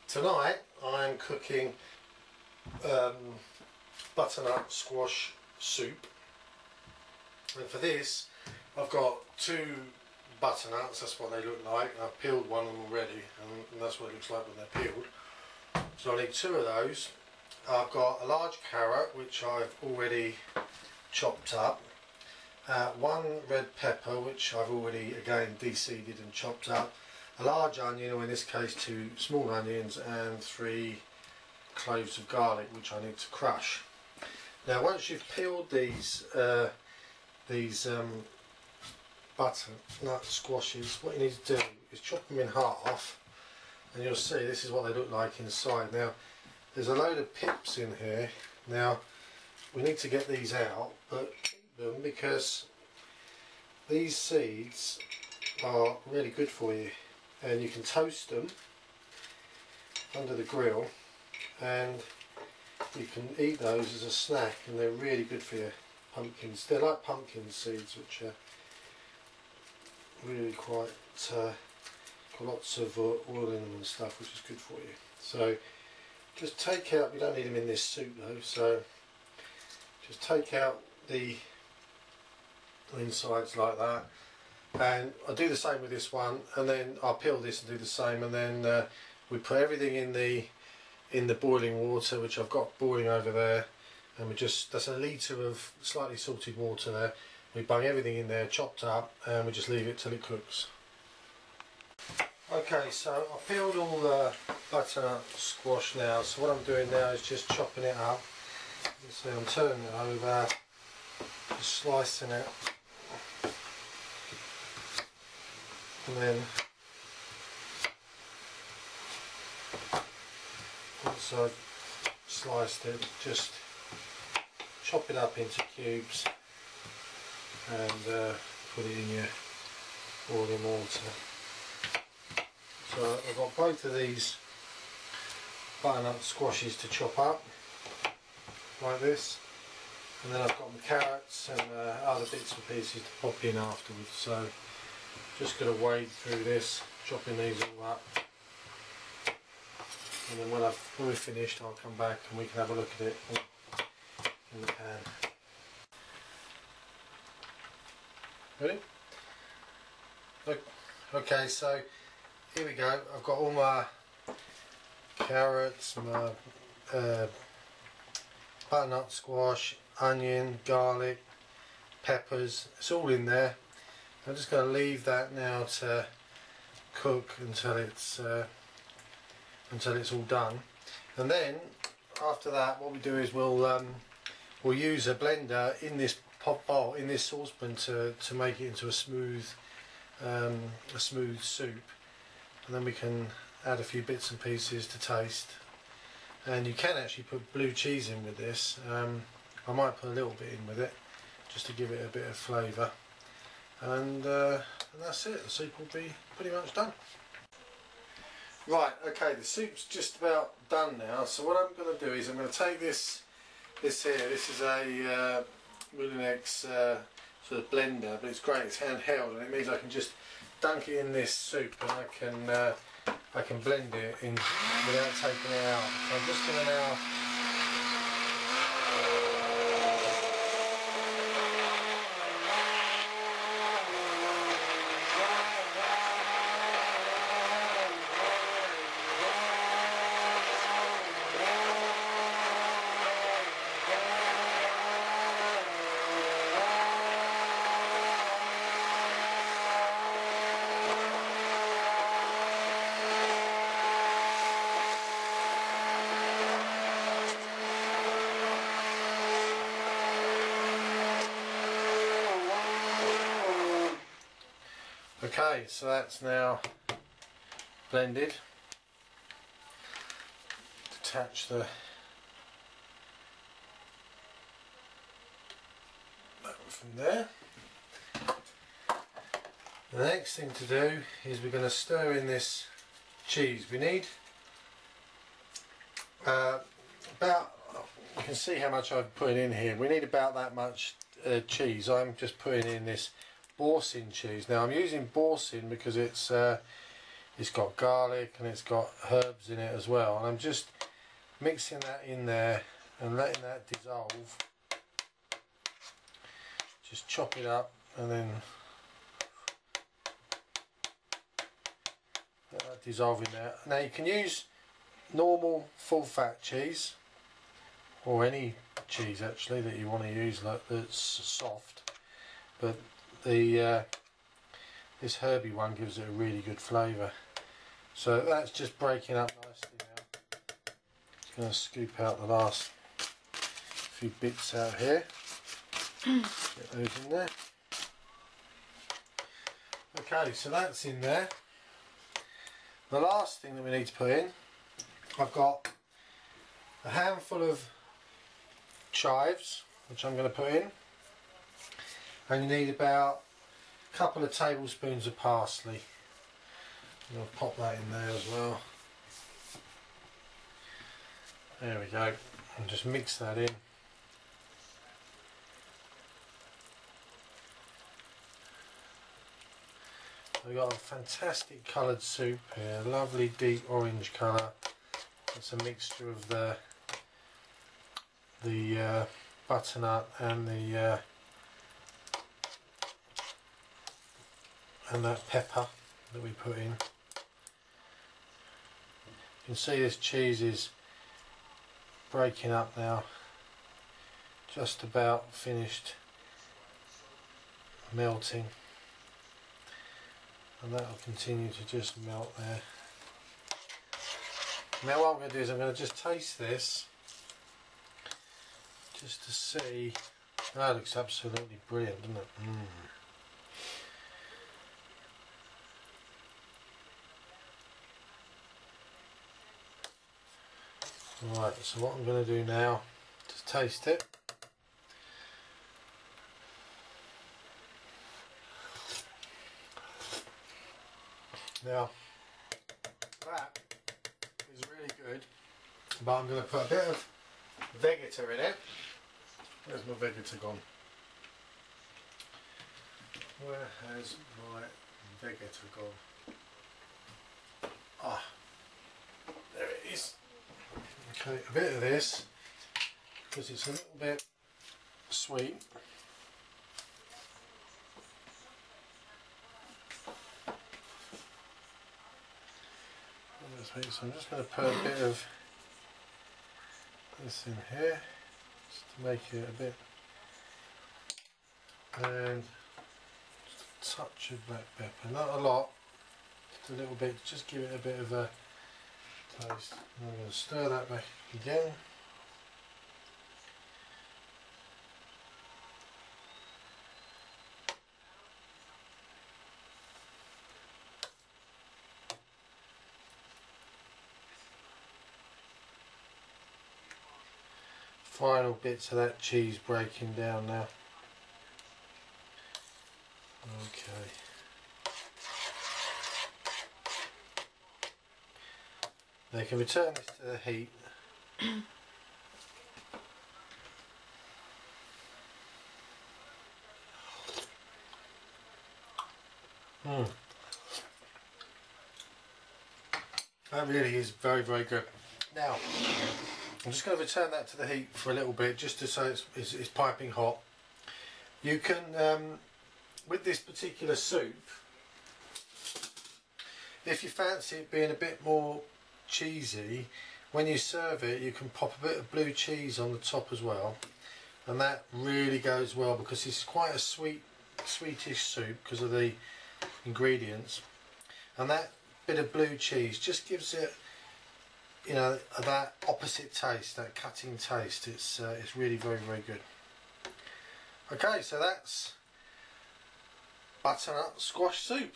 Tonight I'm cooking butternut squash soup, and for this I've got 2 butternuts. That's what they look like. I've peeled one of them already, and that's what it looks like when they're peeled. So I need 2 of those. I've got a large carrot which I've already chopped up, 1 red pepper which I've already again de-seeded and chopped up, a large onion, or in this case 2 small onions, and 3 cloves of garlic which I need to crush. Now once you've peeled these butternut squashes, what you need to do is chop them in half, and you'll see this is what they look like inside. Now there's a load of pips in here. Now we need to get these out, but keep them because these seeds are really good for you, and you can toast them under the grill and you can eat those as a snack, and they're really good for your pumpkins. They're like pumpkin seeds which are really quite got lots of oil in them and stuff, which is good for you. So just take out, we don't need them in this soup though, so just take out the insides like that, and I'll do the same with this one, and then I'll peel this and do the same, and then we put everything in the boiling water, which I've got boiling over there, and we just, that's a litre of slightly salted water there. We bung everything in there chopped up, and we just leave it till it cooks. Okay, so I've peeled all the butternut squash now, so what I'm doing now is just chopping it up. You see I'm turning it over, just slicing it, and then once I've sliced it, just chop it up into cubes and put it in your boiling water. So I've got both of these butternut squashes to chop up like this, and then I've got my carrots and other bits and pieces to pop in afterwards. So just going to wade through this, chopping these all up, and then when we're finished I'll come back and we can have a look at it in the pan. Ready? Okay, so here we go. I've got all my carrots, my butternut squash, onion, garlic, peppers. It's all in there. I'm just going to leave that now to cook until it's all done, and then after that what we do is we'll use a blender in this bowl, in this saucepan, to make it into a smooth soup, and then we can add a few bits and pieces to taste. And you can actually put blue cheese in with this. I might put a little bit in with it just to give it a bit of flavour, and that's it. The soup will be pretty much done. Right, okay, the soup's just about done now, so what I'm going to do is I'm going to take this here. This is a Mullinex sort of blender, but it's great, it's handheld, and it means I can just dunk it in this soup, and I can blend it in without taking it out. So I'm just going to now okay, so that's now blended. Detach that from there. The next thing to do is we're going to stir in this cheese. We need about, you can see how much I've put in here. We need about that much cheese. I'm just putting in this Boursin cheese. Now I'm using Boursin because it's It's got garlic and it's got herbs in it as well, and I'm just mixing that in there and letting that dissolve. Just chop it up and then let that dissolve in there. Now you can use normal full fat cheese, or any cheese actually that you want to use, like that's soft, but the this herby one gives it a really good flavour. So that's just breaking up nicely now. Just going to scoop out the last few bits out here. Get those in there. Okay, so that's in there. The last thing that we need to put in, I've got a handful of chives, which I'm going to put in, and you need about a couple of tablespoons of parsley. I'm going to pop that in there as well. There we go, and just mix that in. We've got a fantastic coloured soup here, lovely deep orange colour. It's a mixture of the butternut and that pepper that we put in. You can see this cheese is breaking up now, just about finished melting, and that will continue to just melt there. Now what I'm going to do is I'm going to just taste this just to see. That looks absolutely brilliant, doesn't it? Right, so what I'm going to do now, just taste it. Now, that is really good, but I'm going to put a bit of Vegeta in it. Where's my Vegeta gone? Where has my Vegeta gone? Ah, there it is. Okay, a bit of this, because it's a little bit sweet. So I'm just going to put a bit of this in here, just to make it a bit, and just a touch of black pepper, not a lot, just a little bit, just give it a bit of a taste. And I'm going to stir that back again. Final bits of that cheese breaking down now. Okay. Now you can return this to the heat. That really is very, very good. Now, I'm just going to return that to the heat for a little bit, just to so it's piping hot. You can, with this particular soup, if you fancy it being a bit more cheesy, when you serve it, you can pop a bit of blue cheese on the top as well, and that really goes well because it's quite a sweetish soup because of the ingredients, and that bit of blue cheese just gives it, you know, that opposite taste, that cutting taste. It's really very, very good. Okay, so that's butternut squash soup.